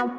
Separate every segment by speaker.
Speaker 1: Good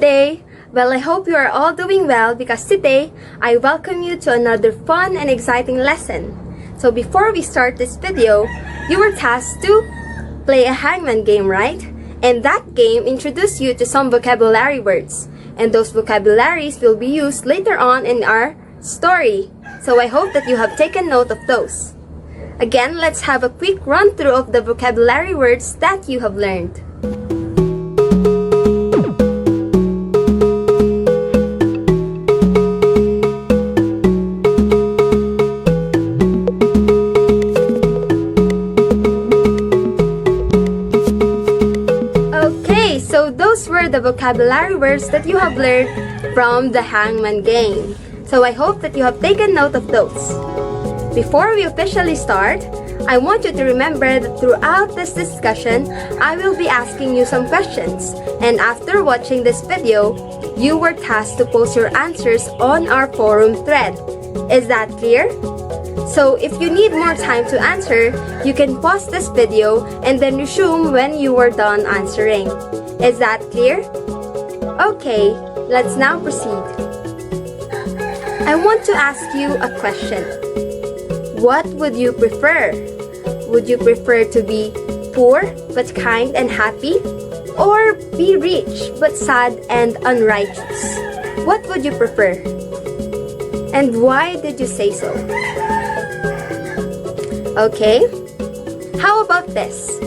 Speaker 1: day! Well, I hope you are all doing well because today I welcome you to another fun and exciting lesson. So before we start this video, you were tasked to play a hangman game, right? And that game introduced you to some vocabulary words. And those vocabularies will be used later on in our story. So I hope that you have taken note of those. Again, let's have a quick run through of the vocabulary words that you have learned. So those were the vocabulary words that you have learned from the hangman game. So I hope that you have taken note of those. Before we officially start, I want you to remember that throughout this discussion, I will be asking you some questions. And after watching this video, you were tasked to post your answers on our forum thread. Is that clear? So if you need more time to answer, you can pause this video and then resume when you are done answering. Is that clear? Okay, let's now proceed. I want to ask you a question. What would you prefer? Would you prefer to be poor but kind and happy? Or be rich but sad and unrighteous? What would you prefer? And why did you say so? Okay, how about this?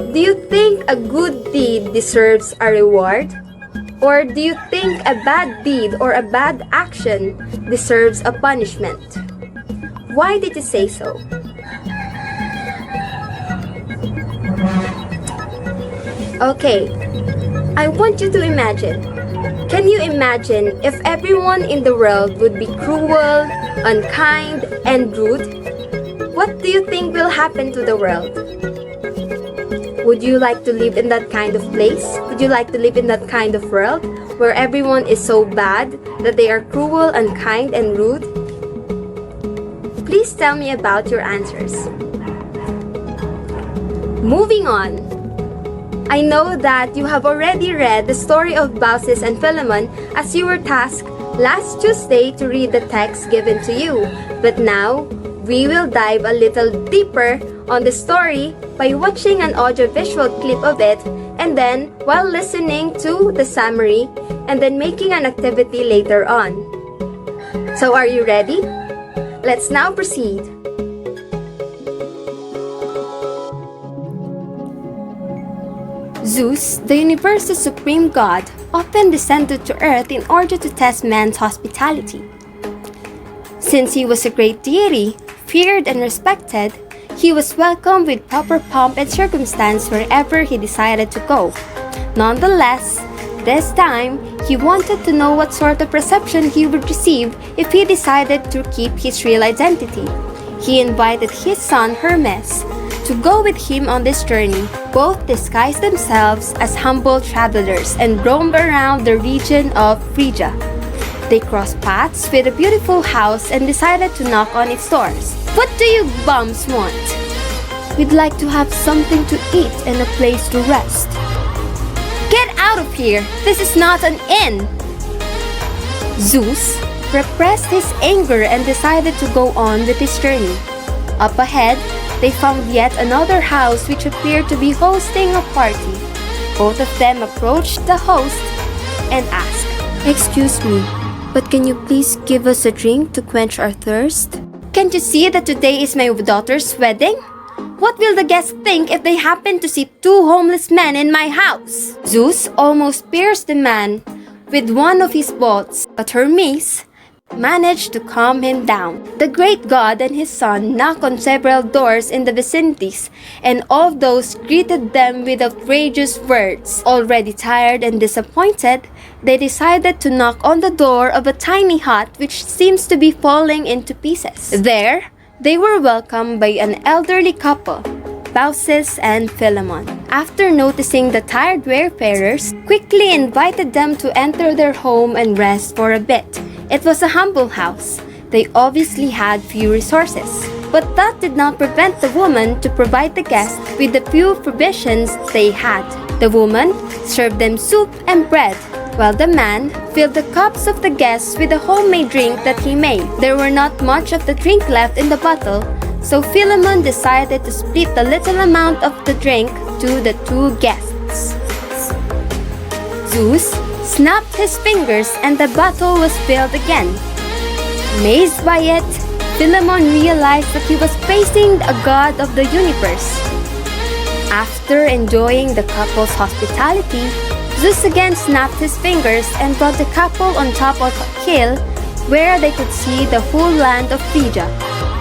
Speaker 1: Do you think a good deed deserves a reward? Or do you think a bad deed or a bad action deserves a punishment? Why did you say so? Okay, I want you to imagine. Can you imagine if everyone in the world would be cruel, unkind, and rude? What do you think will happen to the world? Would you like to live in that kind of place? Would you like to live in that kind of world where everyone is so bad that they are cruel, unkind, and rude? Please tell me about your answers. Moving on. I know that you have already read the story of BAUCIS and Philemon as you were tasked last Tuesday to read the text given to you. But now, we will dive a little deeper on the story by watching an audio-visual clip of it and then while listening to the summary and then making an activity later on. So are you ready? Let's now proceed. Zeus, the universe's supreme god, often descended to earth in order to test man's hospitality. Since he was a great deity, feared and respected, he was welcomed with proper pomp and circumstance wherever he decided to go. Nonetheless, this time, he wanted to know what sort of reception he would receive if he decided to keep his real identity. He invited his son Hermes to go with him on this journey. Both disguised themselves as humble travelers and roamed around the region of Phrygia. They crossed paths with a beautiful house and decided to knock on its doors. What do you bums want? We'd like to have something to eat and a place to rest. Get out of here! This is not an inn! Zeus repressed his anger and decided to go on with his journey. Up ahead, they found yet another house which appeared to be hosting a party. Both of them approached the host and asked, "Excuse me, but can you please give us a drink to quench our thirst? Can't you see that today is my daughter's wedding? What will the guests think if they happen to see two homeless men in my house?" Zeus almost pierced the man with one of his bolts, but Hermes, managed to calm him down. The great god and his son knocked on several doors in the vicinities, and all those greeted them with outrageous words. Already tired and disappointed, they decided to knock on the door of a tiny hut which seems to be falling into pieces. There, they were welcomed by an elderly couple, BAUCIS and PHILEMON. After noticing the tired wayfarers, quickly invited them to enter their home and rest for a bit. It was a humble house. They obviously had few resources, but that did not prevent the woman to provide the guests with the few provisions they had. The woman served them soup and bread, while the man filled the cups of the guests with a homemade drink that he made. There were not much of the drink left in the bottle, so Philemon decided to split the little amount of the drink to the two guests. Zeus snapped his fingers and the bottle was filled again. Amazed by it, Philemon realized that he was facing a god of the universe. After enjoying the couple's hospitality, Zeus again snapped his fingers and brought the couple on top of a hill where they could see the whole land of Phrygia.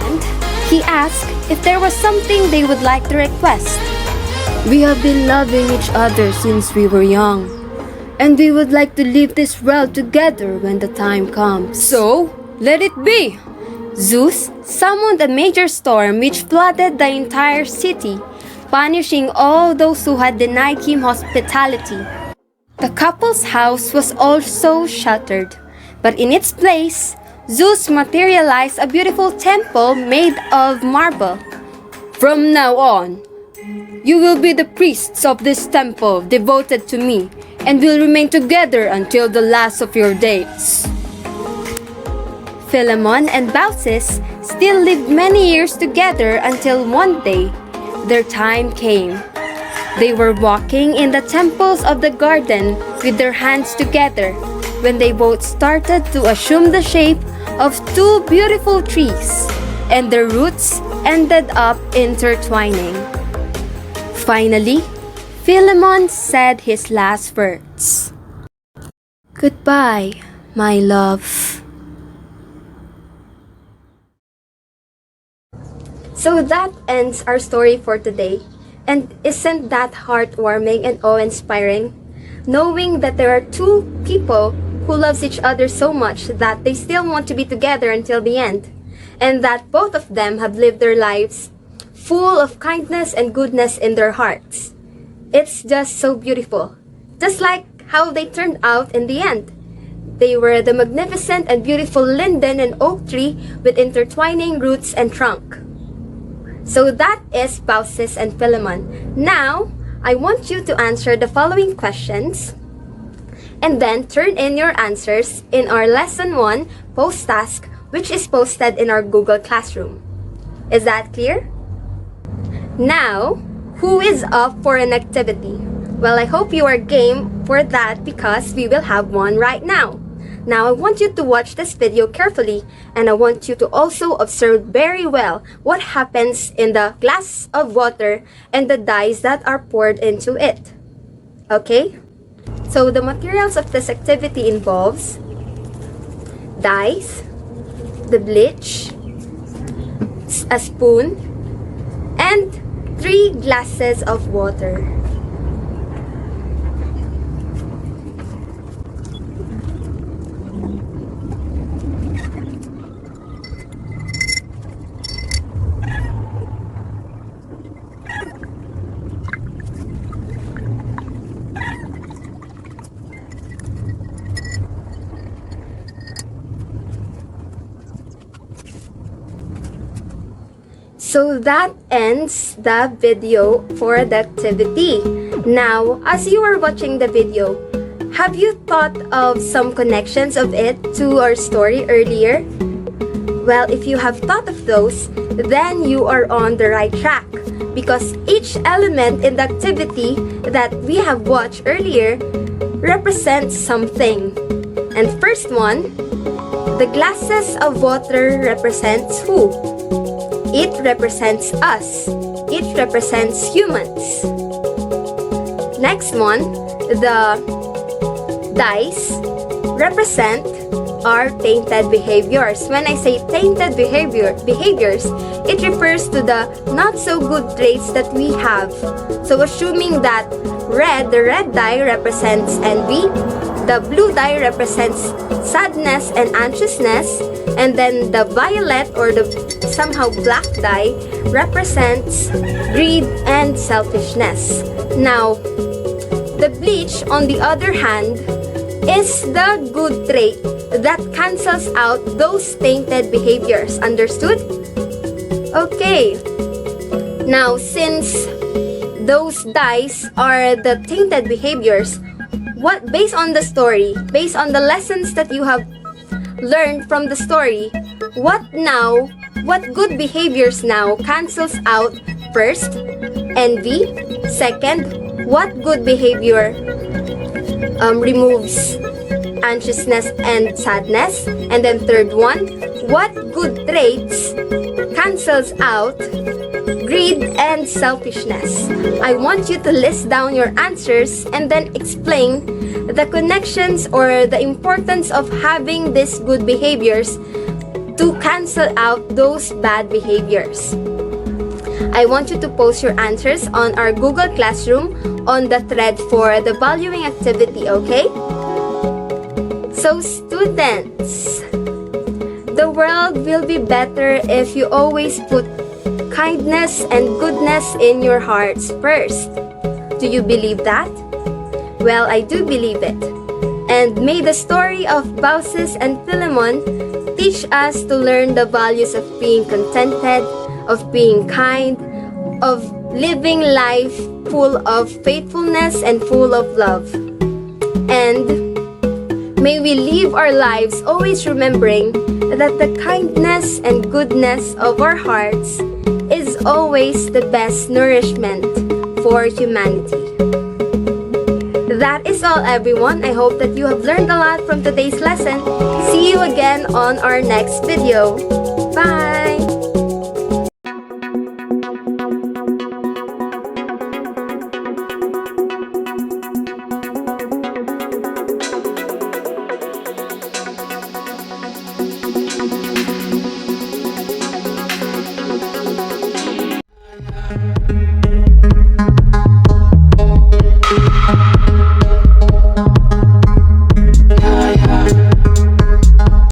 Speaker 1: And he asked if there was something they would like to request. "We have been loving each other since we were young, and we would like to leave this world together when the time comes. So, let it be!" Zeus summoned a major storm which flooded the entire city, punishing all those who had denied him hospitality. The couple's house was also shattered, but in its place, Zeus materialized a beautiful temple made of marble. "From now on, you will be the priests of this temple devoted to me, and will remain together until the last of your days." Philemon and BAUCIS still lived many years together until one day, their time came. They were walking in the temples of the garden with their hands together when they both started to assume the shape of two beautiful trees, and their roots ended up intertwining. Finally, Philemon said his last words. "Goodbye, my love." So that ends our story for today. And isn't that heartwarming and awe-inspiring? Knowing that there are two people who loves each other so much that they still want to be together until the end. And that both of them have lived their lives full of kindness and goodness in their hearts. It's just so beautiful. Just like how they turned out in the end. They were the magnificent and beautiful linden and oak tree with intertwining roots and trunk. So that is BAUCIS and PHILEMON. Now, I want you to answer the following questions and then turn in your answers in our Lesson 1 post task, which is posted in our Google Classroom. Is that clear? Now, who is up for an activity? Well, I hope you are game for that because we will have one right now. Now, I want you to watch this video carefully, and I want you to also observe very well what happens in the glass of water and the dyes that are poured into it. Okay? So, the materials of this activity involves dyes, the bleach, a spoon, and 3 glasses of water. So that ends the video for the activity. Now, as you are watching the video, have you thought of some connections of it to our story earlier? Well, if you have thought of those, then you are on the right track because each element in the activity that we have watched earlier represents something. And first one, the glasses of water represents who? It represents us. It represents humans. Next one, the dice represent are tainted behaviors. When I say tainted behaviors, it refers to the not so good traits that we have. So assuming that the red dye represents envy, the blue dye represents sadness and anxiousness, and then the violet or the somehow black dye represents greed and selfishness. Now, the bleach, on the other hand, is the good trait that cancels out those tainted behaviors. Understood? Okay. Now, since those dyes are the tainted behaviors, based on the story, based on the lessons that you have learned from the story, what good behaviors now cancels out? First, envy. Second, what good behavior removes anxiousness and sadness? And then third one, what good traits cancels out greed and selfishness? I want you to list down your answers and then explain the connections or the importance of having these good behaviors to cancel out those bad behaviors. I want you to post your answers on our Google Classroom on the thread for the valuing activity, okay? So students, the world will be better if you always put kindness and goodness in your hearts first. Do you believe that? Well, I do believe it. And may the story of BAUCIS and PHILEMON teach us to learn the values of being contented, of being kind, of living life full of faithfulness and full of love. And may we live our lives always remembering that the kindness and goodness of our hearts is always the best nourishment for humanity. That is all, everyone. I hope that you have learned a lot from today's lesson. See you again on our next video. Bye!